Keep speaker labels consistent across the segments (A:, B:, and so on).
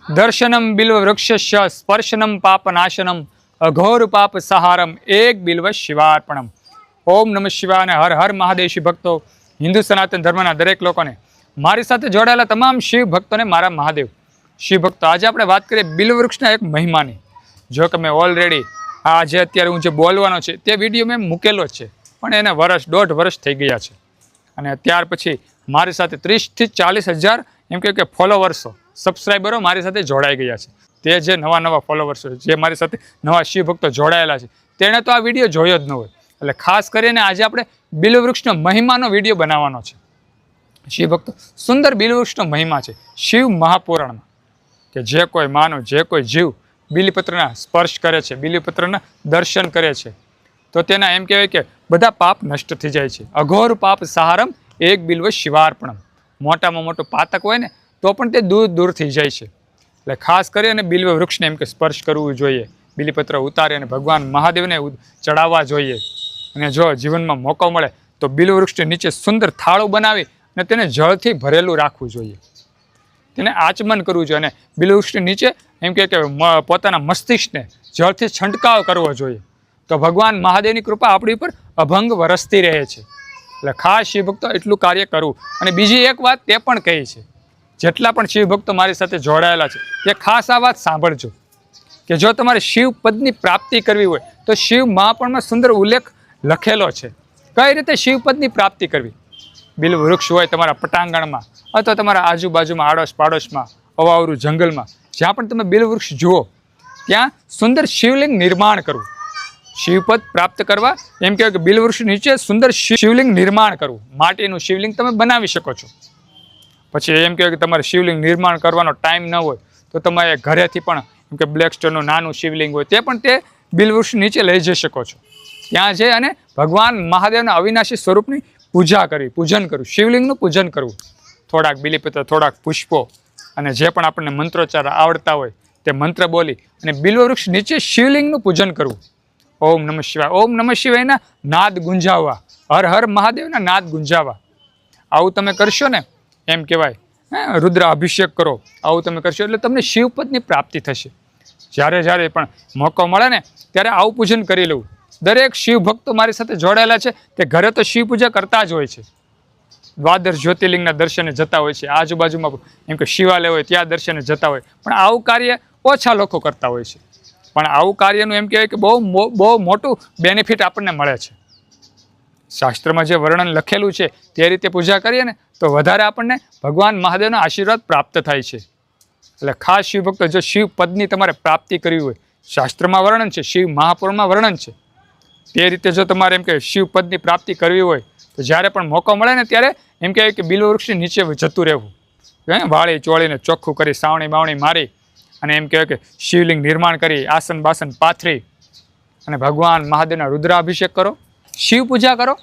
A: દર્શનમ બિલ્વ વૃક્ષસ્ય સ્પર્શનમ પાપનાશનમ અઘોર પાપ સહારમ એક બિલ્વ શિવાર્પણમ. ઓમ નમઃ શિવાય અને હર હર મહાદેવ. શિવ ભક્તો, હિન્દુ સનાતન ધર્મના દરેક લોકોને, મારી સાથે જોડાયેલા તમામ શિવ ભક્તોને મારા મહાદેવ. શિવ ભક્તો, આજે આપણે વાત કરીએ બિલ્વ વૃક્ષના એક મહિમાની. જો કે મેં ઓલરેડી આજે અત્યારે હું જે બોલવાનો છે તે વિડીયો મેં મૂકેલો જ છે, પણ એને દોઢ વર્ષ થઈ ગયા છે. અને ત્યાર પછી મારી સાથે 30 થી 40 હજાર એમ કે ફોલોવર્સો, સબસ્ક્રાઈબરો મારી સાથે જોડાઈ ગયા છે. તે જે નવા ફોલોવર્સો, જે મારી સાથે નવા શિવ ભક્તો જોડાયેલા છે, તેણે તો આ વિડીયો જોયો જ ન હોય. એટલે ખાસ કરીને આજે આપણે બિલ્વ વૃક્ષનો મહિમાનો વિડીયો બનાવવાનો છે. શિવ ભક્તો, સુંદર બિલ્વ વૃક્ષનો મહિમા છે શિવ મહાપુરાણમાં, કે જે કોઈ માનવ, જે કોઈ જીવ બિલીપત્રના સ્પર્શ કરે છે, બિલીપત્રના દર્શન કરે છે, તો તેના એમ કહેવાય કે બધા પાપ નષ્ટ થઈ જાય છે. અઘોર પાપ સહારમ એક બિલ્વ શિવાર્પણમ. મોટામાં મોટું પાતક હોય ને તો પણ તે દૂર થઈ જાય છે. એટલે ખાસ કરીને બિલ્વ વૃક્ષને એમ કે સ્પર્શ કરવું જોઈએ, બિલીપત્ર ઉતારી અને ભગવાન મહાદેવને ચડાવવા જોઈએ. અને જો જીવનમાં મોકો મળે તો બિલ્વ વૃક્ષની નીચે સુંદર થાળું બનાવી અને તેને જળથી ભરેલું રાખવું જોઈએ, તેને આચમન કરવું જોઈએ. અને બિલ્વ વૃક્ષની નીચે એમ કે પોતાના મસ્તિષ્કને જળથી છંટકાવ કરવો જોઈએ, તો ભગવાન મહાદેવની કૃપા આપણી ઉપર અભંગ વરસતી રહે છે. એટલે ખાસ શિવ ભક્તો એટલું કાર્ય કરવું. અને બીજી એક વાત તે પણ કહી છે, જેટલા પણ શિવ ભક્તો મારી સાથે જોડાયેલા છે તે ખાસ આ વાત સાંભળજો, કે જો તમારે શિવ પદની પ્રાપ્તિ કરવી હોય તો શિવ મહાપુરાણમાં સુંદર ઉલ્લેખ લખેલો છે કઈ રીતે શિવ પદની પ્રાપ્તિ કરવી. બિલ્વ વૃક્ષ હોય તમારા પટાંગણમાં અથવા તમારા આજુબાજુમાં, આડોશ પાડોશમાં, અવાવરું જંગલમાં, જ્યાં પણ તમે બિલ્વ વૃક્ષ જુઓ ત્યાં સુંદર શિવલિંગ નિર્માણ કરવું. શિવપદ પ્રાપ્ત કરવા એમ કહેવાય કે બિલ્વ વૃક્ષ નીચે સુંદર શિવલિંગ નિર્માણ કરવું. માટીનું શિવલિંગ તમે બનાવી શકો છો. પછી એમ કહેવાય કે તમારે શિવલિંગ નિર્માણ કરવાનો ટાઈમ ન હોય તો તમારે ઘરેથી પણ એમ કે બ્લેક સ્ટોનનું નાનું શિવલિંગ હોય તે પણ તે બિલ્વ વૃક્ષ નીચે લઈ જઈ શકો છો. ત્યાં જઈ અને ભગવાન મહાદેવના અવિનાશી સ્વરૂપની પૂજા કરવી, પૂજન કરવું, શિવલિંગનું પૂજન કરવું. થોડાક બિલીપત્ર, થોડાક પુષ્પો અને જે પણ આપણને મંત્રોચ્ચાર આવડતા હોય તે મંત્ર બોલી અને બિલ્વ વૃક્ષ નીચે શિવલિંગનું પૂજન કરવું. ઓમ નમઃ શિવાય, ઓમ નમઃ શિવાયના નાદ ગુંજાવવા, હર હર મહાદેવના નાદ ગુંજાવવા. આવું તમે કરશો ને, એમ કહેવાય રુદ્ર અભિષેક કરો, આવું તમે કરશો એટલે તમને શિવપદની પ્રાપ્તિ થશે. જ્યારે પણ મોકો મળે ને ત્યારે આવું પૂજન કરી લેવું. દરેક શિવ ભક્તો મારી સાથે જોડાયેલા છે તે ઘરે તો શિવ પૂજા કરતા જ હોય છે, દ્વાદશ જ્યોતિર્લિંગના દર્શને જતા હોય છે, આજુબાજુમાં એમ કે શિવાલય હોય ત્યાં દર્શને જતા હોય, પણ આવું કાર્ય ઓછા લોકો કરતા હોય છે. પણ આવું કાર્યનું એમ કહેવાય કે બહુ મોટું બેનિફિટ આપણને મળે છે. શાસ્ત્રમાં જે વર્ણન લખેલું છે તે રીતે પૂજા કરીએ ને તો વધારે આપણને ભગવાન મહાદેવના આશીર્વાદ પ્રાપ્ત થાય છે. એટલે ખાસ શિવ ભક્તો, જો શિવ પદની તમારે પ્રાપ્તિ કરવી હોય, શાસ્ત્રમાં વર્ણન છે, શિવ મહાપુરાણમાં વર્ણન છે, તે રીતે જો તમારે એમ કે શિવ પદની પ્રાપ્તિ કરવી હોય તો જ્યારે પણ મોકો મળે ને ત્યારે એમ કહેવાય કે બિલ્વ વૃક્ષની નીચે જતું રહેવું. વાળી ચોળીને ચોખ્ખું કરી, સાવણી બાવણી મારી અને એમ કહેવાય કે શિવલિંગ નિર્માણ કરી, આસન બાસન પાથરી અને ભગવાન મહાદેવના રુદ્રાભિષેક કરો, શિવ પૂજા કરો,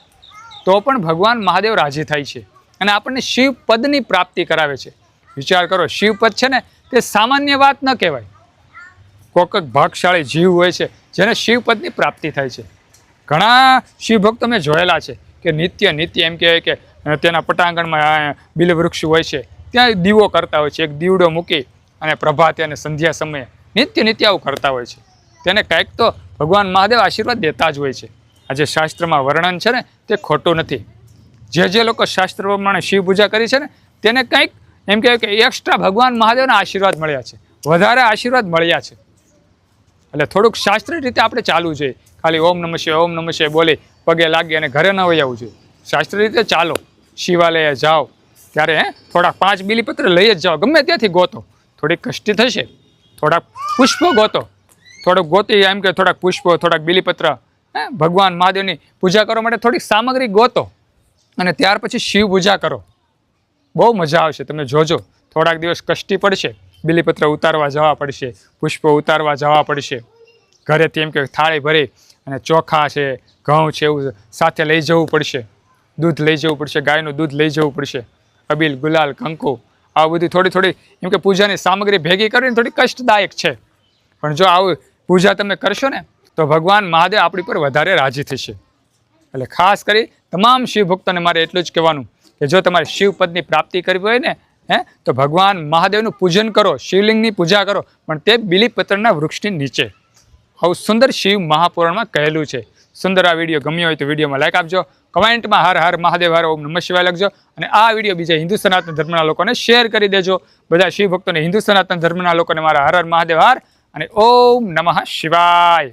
A: તો પણ ભગવાન મહાદેવ રાજી થાય છે અને આપણને શિવ પદની પ્રાપ્તિ કરાવે છે. વિચાર કરો, શિવ પદ છે ને તે સામાન્ય વાત ન કહેવાય. કોઈક ભાગશાળી જીવ હોય છે જેને શિવ પદની પ્રાપ્તિ થાય છે. ઘણા શિવ ભક્તો મેં જોયેલા છે કે નિત્ય એમ કહેવાય કે તેના પટાંગણમાં બિલ્વ વૃક્ષ હોય છે, ત્યાં દીવો કરતા હોય છે, એક દીવડો મૂકી અને પ્રભાતે અને સંધ્યા સમયે નિત્ય આવું કરતા હોય છે. તેને કંઈક તો ભગવાન મહાદેવ આશીર્વાદ દેતા જ હોય છે. આજે શાસ્ત્રમાં વર્ણન છે ને તે ખોટું નથી. જે લોકો શાસ્ત્ર પ્રમાણે શિવ પૂજા કરી છે ને તેને કંઈક એમ કહેવાય કે એક્સ્ટ્રા ભગવાન મહાદેવના આશીર્વાદ મળ્યા છે, વધારે આશીર્વાદ મળ્યા છે. એટલે થોડુંક શાસ્ત્રીય રીતે આપણે ચાલવું જોઈએ. ખાલી ઓમ નમઃ શિવાય બોલી પગે લાગી અને ઘરે ન વહી આવવું જોઈએ. શાસ્ત્રીય રીતે ચાલો, શિવાલયે જાઓ ત્યારે થોડાક 5 બિલીપત્ર લઈ જ જાઓ, ગમે ત્યાંથી ગોતો. થોડીક કષ્ટી થશે, થોડાક પુષ્પો ગોતો, થોડુંક ગોતી એમ કે થોડાક પુષ્પો, થોડાક બિલીપત્ર, ભગવાન મહાદેવની પૂજા કરવા માટે થોડીક સામગ્રી ગોતો અને ત્યાર પછી શિવ પૂજા કરો. બહુ મજા આવશે, તમે જોજો. થોડાક દિવસ કષ્ટી પડશે, બિલીપત્ર ઉતારવા જવા પડશે, પુષ્પો ઉતારવા જવા પડશે, ઘરેથી એમ કે થાળી ભરી અને ચોખા છે, ઘઉં છે એવું સાથે લઈ જવું પડશે, દૂધ લઈ જવું પડશે, ગાયનું દૂધ લઈ જવું પડશે, અબીલ, ગુલાલ, કંકુ, આ બધી થોડી એમ કે પૂજાની સામગ્રી ભેગી કરીને થોડી કષ્ટદાયક છે. પણ જો આવું પૂજા તમે કરશો ને તો ભગવાન મહાદેવ આપણી પર વધારે રાજી થશે. એટલે ખાસ કરી તમામ શિવ ભક્તોને મારે એટલું જ કહેવાનું કે જો તમારે શિવ પદની પ્રાપ્તિ કરવી હોય ને તો ભગવાન મહાદેવનું પૂજન કરો, શિવલિંગની પૂજા કરો, પણ તે બીલીપત્રના વૃક્ષની નીચે. આવું સુંદર શિવ મહાપુરાણમાં કહેલું છે. સુંદર આ વિડીયો ગમ્યો હોય તો વિડીયોમાં લાઈક આપજો, કમેન્ટમાં હર હર મહાદેવ હર ઓમ નમઃ શિવાય લખજો, અને આ વિડીયો બીજા હિન્દુ સનાતન ધર્મના લોકોને શેર કરી દેજો. બધા શિવ ભક્તોને, હિન્દુ સનાતન ધર્મના લોકોને મારા હર હર મહાદેવ હર અને ઓમ નમઃ શિવાય.